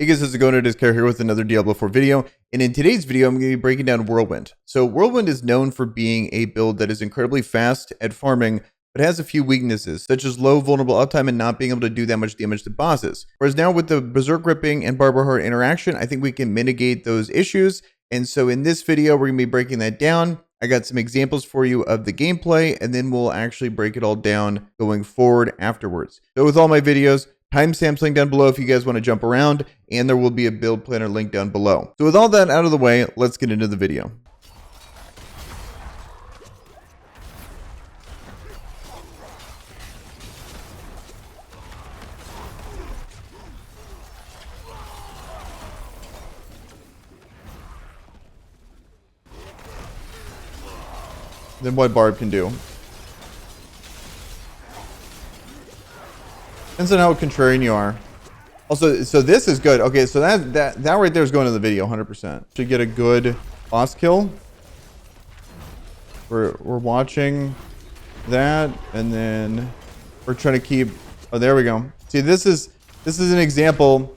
Hey guys, how's it going? It is Kire here with another Diablo 4 video, and in today's video I'm going to be breaking down Whirlwind. So Whirlwind is known for being a build that is incredibly fast at farming, but has a few weaknesses, such as low vulnerable uptime and not being able to do that much damage to bosses. Whereas now with the Berserk ripping and Barber heart interaction, I think we can mitigate those issues, and so in this video we're going to be breaking that down. I got some examples for you of the gameplay, and then we'll actually break it all down going forward afterwards. So with all my videos, timestamps linked down below if you guys want to jump around, and there will be a build planner link down below. So with all that out of the way, let's get into the video. Then what Barb can do. Depends on how contrarian you are. Also, so this is good. Okay, so that right there is going to the video 100%. To get a good boss kill. We're watching that, and then we're trying to keep. Oh, there we go. See, this is an example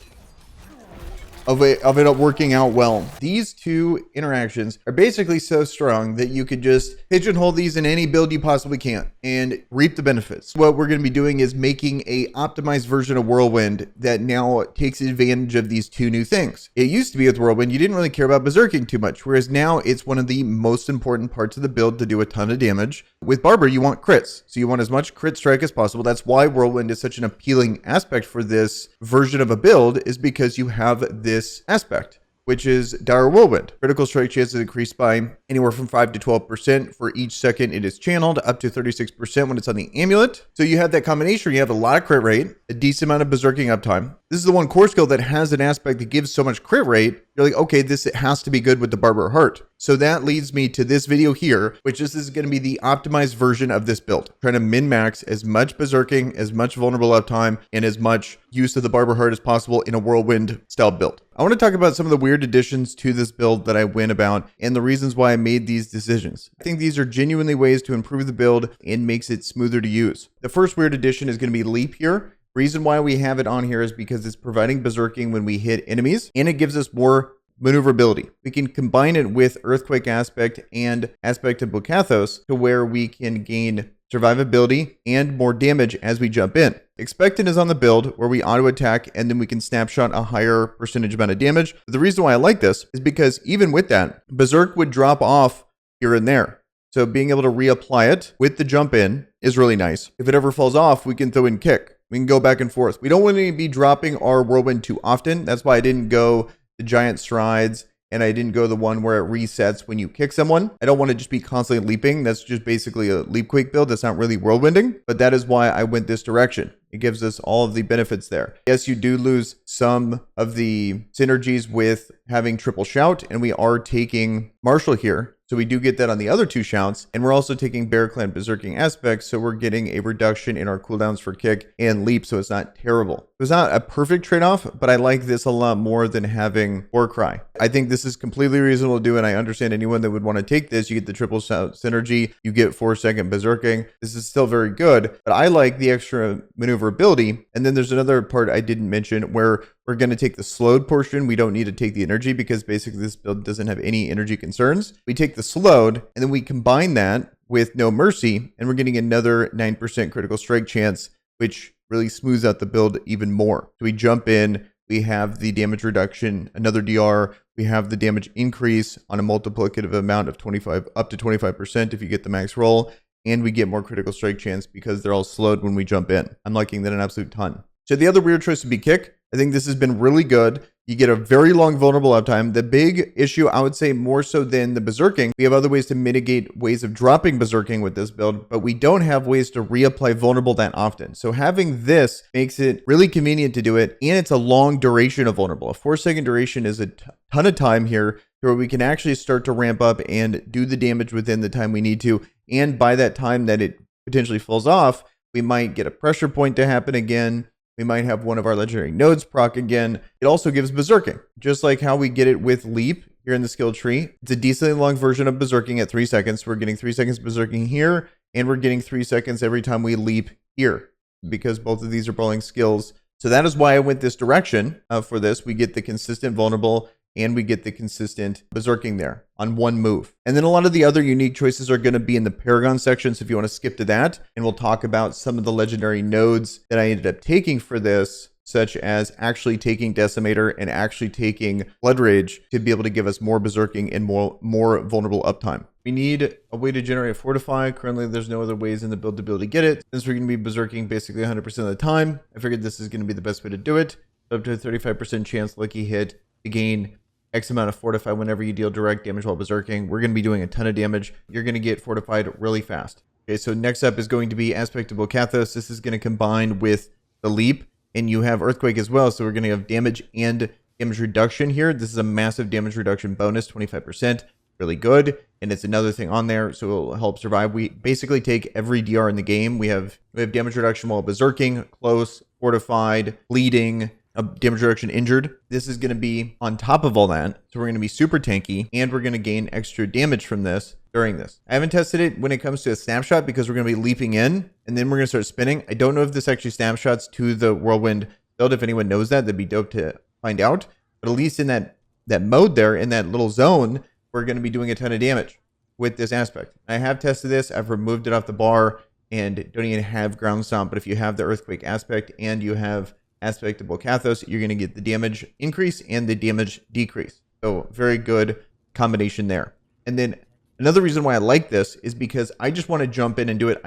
of it working out well. These two interactions are basically so strong that you could just pigeonhole these in any build you possibly can and reap the benefits. What we're going to be doing is making a optimized version of Whirlwind that now takes advantage of these two new things. It used to be with Whirlwind, you didn't really care about berserking too much, whereas now it's one of the most important parts of the build to do a ton of damage. With Barber, you want crits, so you want as much crit strike as possible. That's why Whirlwind is such an appealing aspect for this version of a build, is because you have this aspect, which is Dire Whirlwind. Critical strike chance is increased by anywhere from 5 to 12% for each second it is channeled, up to 36% when it's on the amulet. So you have that combination. You have a lot of crit rate, a decent amount of berserking uptime. This is the one core skill that has an aspect that gives so much crit rate. You're like, okay, this has to be good with the Barber heart. So that leads me to this video here, which is going to be the optimized version of this build. Trying to min-max as much berserking, as much vulnerable uptime, and as much use of the Barber heart as possible in a Whirlwind style build. I want to talk about some of the weird additions to this build that I went about and the reasons why I made these decisions. I think these are genuinely ways to improve the build and makes it smoother to use. The first weird addition is going to be Leap here. Reason why we have it on here is because it's providing berserking when we hit enemies, and it gives us more maneuverability. We can combine it with Earthquake aspect and aspect of Bokathos to where we can gain survivability and more damage as we jump in. Expectant is on the build where we auto attack and then we can snapshot a higher percentage amount of damage. But the reason why I like this is because even with that, Berserk would drop off here and there. So being able to reapply it with the jump in is really nice. If it ever falls off, we can throw in kick. We can go back and forth. We don't want to be dropping our Whirlwind too often. That's why I didn't go the giant strides, and I didn't go the one where it resets when you kick someone. I don't want to just be constantly leaping. That's just basically a leap quick build. That's not really Whirlwinding, but that is why I went this direction. It gives us all of the benefits there. Yes, you do lose some of the synergies with having triple shout, and we are taking Marshall here. So we do get that on the other two shouts, and we're also taking Bear Clan Berserking aspects, so we're getting a reduction in our cooldowns for kick and leap, so it's not terrible. It's not a perfect trade-off, but I like this a lot more than having Warcry. I think this is completely reasonable to do, and I understand anyone that would want to take this. You get the triple shout synergy, you get 4-second Berserking. This is still very good, but I like the extra maneuverability. And then there's another part I didn't mention where we're going to take the slowed portion. We don't need to take the energy because basically this build doesn't have any energy concerns. We take the slowed and then we combine that with No Mercy, and we're getting another 9% critical strike chance, which really smooths out the build even more. So we jump in, we have the damage reduction, another DR, we have the damage increase on a multiplicative amount of 25 up to 25% if you get the max roll, and we get more critical strike chance because they're all slowed when we jump in. I'm liking that an absolute ton. So the other weird choice would be kick. I think this has been really good. You get a very long vulnerable uptime. The big issue, I would say more so than the berserking, we have other ways to mitigate ways of dropping berserking with this build, but we don't have ways to reapply vulnerable that often. So having this makes it really convenient to do it, and it's a long duration of vulnerable. A 4-second duration is a ton of time here where we can actually start to ramp up and do the damage within the time we need to. And by that time that it potentially falls off, we might get a pressure point to happen again. We might have one of our legendary nodes proc again. It also gives berserking, just like how we get it with leap here in the skill tree. It's a decently long version of berserking at 3 seconds. We're getting 3 seconds berserking here, and we're getting 3 seconds every time we leap here, because both of these are brawling skills. So that is why I went this direction for this. We get the consistent vulnerable and we get the consistent berserking there on one move. And then a lot of the other unique choices are going to be in the Paragon section. So if you want to skip to that, and we'll talk about some of the legendary nodes that I ended up taking for this, such as actually taking Decimator and actually taking Blood Rage to be able to give us more berserking and more vulnerable uptime. We need a way to generate Fortify. Currently, there's no other ways in the build to be able to get it. Since we're going to be berserking basically 100% of the time, I figured this is going to be the best way to do it. Up to a 35% chance lucky hit to gain X amount of Fortify whenever you deal direct damage while berserking. We're going to be doing a ton of damage. You're going to get fortified really fast. Okay, so next up is going to be Aspect of Bokathos. This is going to combine with the Leap, and you have Earthquake as well. So we're going to have damage and damage reduction here. This is a massive damage reduction bonus, 25%. Really good. And it's another thing on there, so it'll help survive. We basically take every DR in the game. We have damage reduction while berserking, close, fortified, bleeding, damage reduction injured. This is going to be on top of all that. So we're going to be super tanky, and we're going to gain extra damage from this during this. I haven't tested it when it comes to a snapshot because we're going to be leaping in, and then we're going to start spinning. I don't know if this actually snapshots to the Whirlwind build. If anyone knows that, that'd be dope to find out. But at least in that mode there, in that little zone, we're going to be doing a ton of damage with this aspect. I have tested this. I've removed it off the bar and don't even have ground stomp. But if you have the earthquake aspect and you have aspect of Bokathos, you're going to get the damage increase and the damage decrease. So very good combination there. And then another reason why I like this is because I just want to jump in and do it.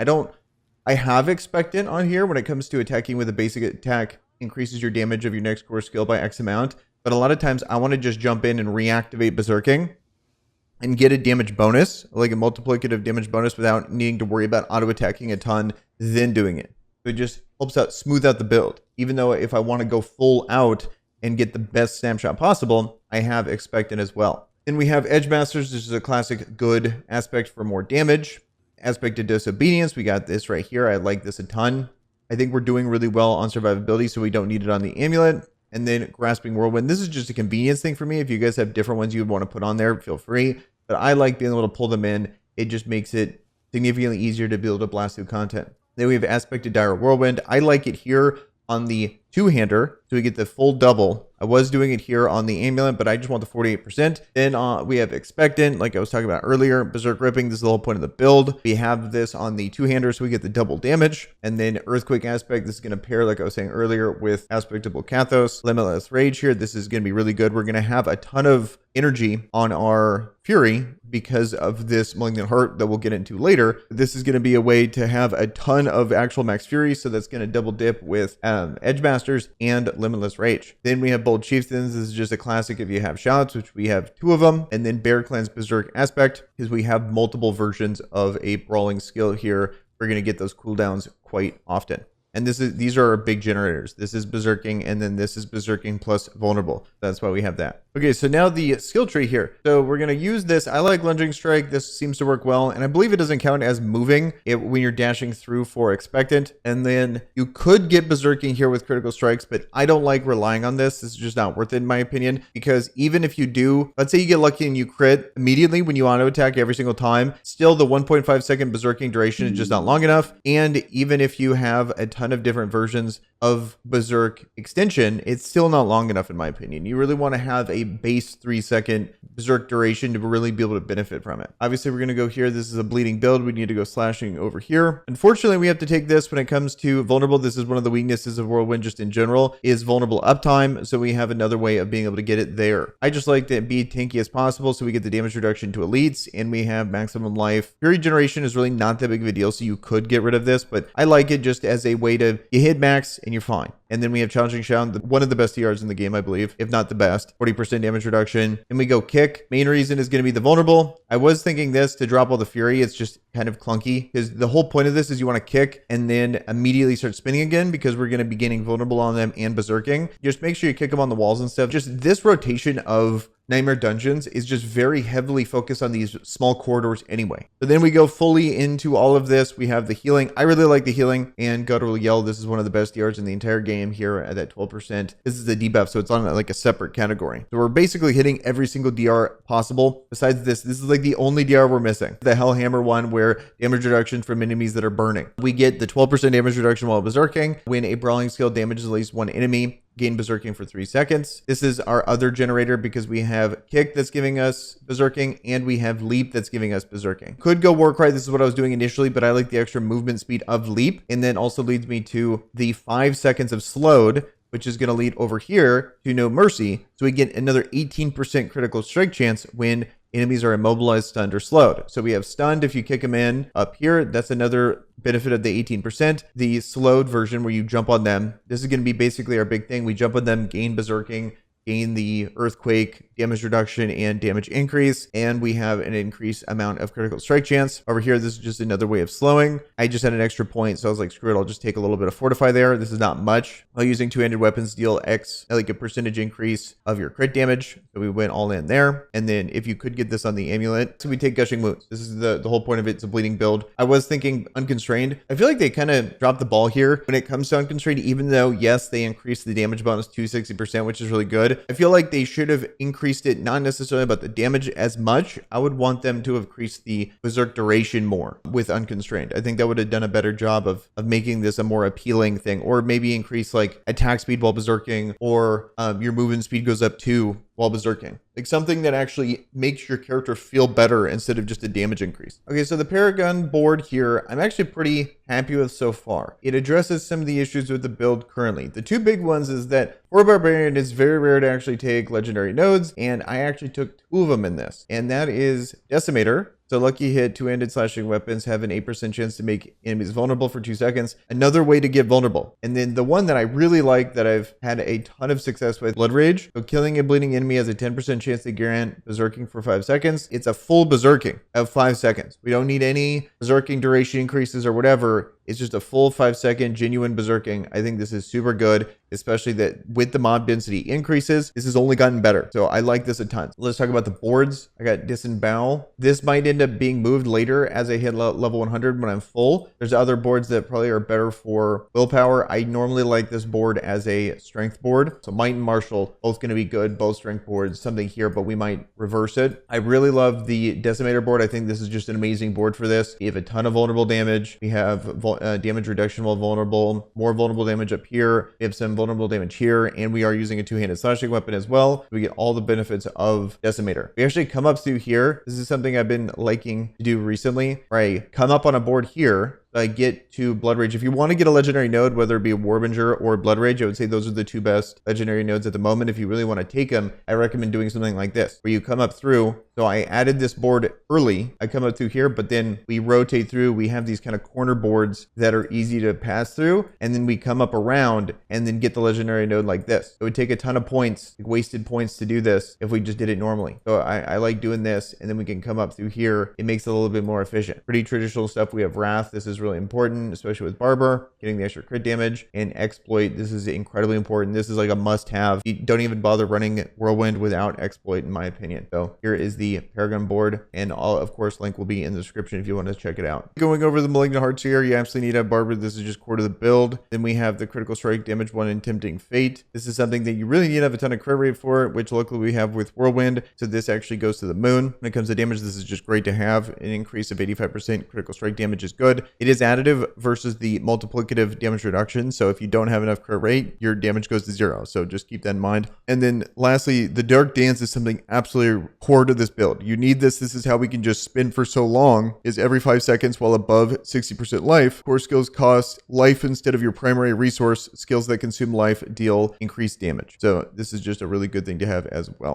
I have expectant on here when it comes to attacking with a basic attack, increases your damage of your next core skill by X amount. But a lot of times I want to just jump in and reactivate berserking and get a damage bonus, like a multiplicative damage bonus, without needing to worry about auto attacking a ton, then doing it. So it just helps out, smooth out the build. Even though if I want to go full out and get the best snapshot possible, I have expectant as well. Then we have Edge Masters. This is a classic good aspect for more damage. Aspect of Disobedience, we got this right here. I like this a ton. I think we're doing really well on survivability, so we don't need it on the amulet. And then Grasping Whirlwind. This is just a convenience thing for me. If you guys have different ones you would want to put on there, feel free. But I like being able to pull them in. It just makes it significantly easier to be able to blast through content. Then we have Aspect of Dire Whirlwind. I like it here on the two-hander, so we get the full double. I was doing it here on the amulet, but I just want the 48%. Then we have Expectant, like I was talking about earlier. Berserk Ripping, this is the whole point of the build. We have this on the two-hander, so we get the double damage. And then Earthquake Aspect, this is going to pair, like I was saying earlier, with Aspect of Bokathos. Limitless Rage here, this is going to be really good. We're going to have a ton of energy on our Fury because of this Malignant Heart that we'll get into later. This is going to be a way to have a ton of actual max Fury, so that's going to double dip with Edge Masters and Limitless Rage. Then we have Bold Chieftains. This is just a classic if you have shouts, which we have 2 of them. And then Bear Clan's Berserk Aspect, because we have multiple versions of a brawling skill here. We're going to get those cooldowns quite often. And these are our big generators. This is berserking, and then this is berserking plus vulnerable. That's why we have that. Okay, so now the skill tree here. So we're going to use this. I like Lunging Strike. This seems to work well. And I believe it doesn't count as moving when you're dashing through for Expectant. And then you could get berserking here with critical strikes, but I don't like relying on this. This is just not worth it in my opinion, because even if you do, let's say you get lucky and you crit immediately when you auto attack every single time, still the 1.5 second berserking duration is just not long enough. And even if you have a ton of different versions of Berserk extension, it's still not long enough in my opinion. You really want to have a base 3-second Berserk duration to really be able to benefit from it. Obviously, we're going to go here. This is a bleeding build. We need to go slashing over here. Unfortunately, we have to take this when it comes to vulnerable. This is one of the weaknesses of Whirlwind just in general, is vulnerable uptime. So we have another way of being able to get it there. I just like to be tanky as possible, so we get the damage reduction to elites, and we have maximum life. Fury generation is really not that big of a deal, so you could get rid of this, but I like it just as a way to, you hit max and you're fine. And then we have Challenging Shout, one of the best DRs in the game, I believe, if not the best. 40% damage reduction. And we go Kick. Main reason is going to be the vulnerable. I was thinking this to drop all the Fury. It's just kind of clunky, because the whole point of this is you want to kick and then immediately start spinning again, because we're going to be getting vulnerable on them and berserking. Just make sure you kick them on the walls and stuff. Just this rotation of Nightmare Dungeons is just very heavily focused on these small corridors anyway. But then we go fully into all of this. We have the healing. I really like the healing, and Guttural Yell. This is one of the best DRs in the entire game here at that 12%. This is the debuff, so it's on like a separate category. So we're basically hitting every single DR possible. Besides this is like the only DR we're missing. The Hellhammer one, where damage reduction from enemies that are burning. We get the 12% damage reduction while berserking. When a brawling skill damages at least one enemy, gain berserking for 3 seconds. This is our other generator because we have kick that's giving us berserking, and we have leap that's giving us berserking. Could go Warcry. This is what I was doing initially, but I like the extra movement speed of leap, and then also leads me to the 5 seconds of slowed, which is going to lead over here to no mercy. So we get another 18% critical strike chance when enemies are immobilized, stunned, or slowed. So we have stunned if you kick them in up here. That's another benefit of the 18%. The slowed version where you jump on them. This is going to be basically our big thing. We jump on them, gain berserking, gain the earthquake, damage reduction, and damage increase, and we have an increased amount of critical strike chance. Over here, this is just another way of slowing. I just had an extra point, so I was like, screw it, I'll just take a little bit of fortify there. This is not much. While using two-handed weapons, deal X, like a percentage increase of your crit damage. So we went all in there. And then if you could get this on the amulet, so we take gushing wounds. This is the whole point of it. It's a bleeding build. I was thinking unconstrained. I feel like they kind of dropped the ball here when it comes to unconstrained, even though, yes, they increased the damage bonus to 60%, which is really good. I feel like they should have increased it, not necessarily about the damage as much. I would want them to have increased the berserk duration more with unconstrained. I think that would have done a better job of making this a more appealing thing, or maybe increase like attack speed while berserking, or your movement speed goes up too while berserking. Like something that actually makes your character feel better instead of just a damage increase. Okay, so the Paragon board here, I'm actually pretty happy with so far. It addresses some of the issues with the build currently. The two big ones is that for Barbarian, it's very rare to actually take legendary nodes, and I actually took 2 of them in this, and that is Decimator. So lucky hit, two-handed slashing weapons have an 8% chance to make enemies vulnerable for 2 seconds. Another way to get vulnerable. And then the one that I really like that I've had a ton of success with, Blood Rage. So killing a bleeding enemy has a 10% chance to grant berserking for 5 seconds. It's a full berserking of 5 seconds. We don't need any berserking duration increases or whatever. It's just a full 5-second genuine berserking. I think this is super good, especially that with the mob density increases, this has only gotten better. So I like this a ton. Let's talk about the boards. I got Disembowel. This might end up being moved later as I hit level 100 when I'm full. There's other boards that probably are better for willpower. I normally like this board as a strength board. So Might and Martial, both going to be good, both strength boards, something here, but we might reverse it. I really love the Decimator board. I think this is just an amazing board for this. We have a ton of vulnerable damage. We have damage reduction while vulnerable, more vulnerable damage up here. We have some vulnerable damage here, and we are using a two-handed slashing weapon as well. We get all the benefits of Decimator. We actually come up through here. This is something I've been liking to do recently, where I come up on a board here. I get to Blood Rage. If you want to get a legendary node, whether it be a Warbinger or Blood Rage, I would say those are the 2 best legendary nodes at the moment. If you really want to take them, I recommend doing something like this, where you come up through. So I added this board early. I come up through here, but then we rotate through. We have these kind of corner boards that are easy to pass through, and then we come up around and then get the legendary node like this. It would take a ton of points, like wasted points, to do this if we just did it normally. So I like doing this, and then we can come up through here. It makes it a little bit more efficient. Pretty traditional stuff. We have Wrath. This is really important, especially with Barber, getting the extra crit damage, and Exploit. This is incredibly important. This is like a must-have. You don't even bother running Whirlwind without Exploit, in my opinion. So here is the Paragon board, and all, of course, link will be in the description if you want to check it out. Going over the Malignant Hearts here, you absolutely need a Barber. This is just core to the build. Then we have the Critical Strike, Damage 1, and Tempting Fate. This is something that you really need to have a ton of crit rate for, which luckily we have with Whirlwind. So this actually goes to the moon. When it comes to damage, this is just great to have. An increase of 85% critical strike damage is good. It is additive versus the multiplicative damage reduction. So if you don't have enough crit rate, your damage goes to 0. So just keep that in mind. And then lastly, the Dark Dance is something absolutely core to this build. You need this. This is how we can just spin for so long, is every 5 seconds while above 60% life. Core skills cost life instead of your primary resource. Skills that consume life deal increased damage. So this is just a really good thing to have as well.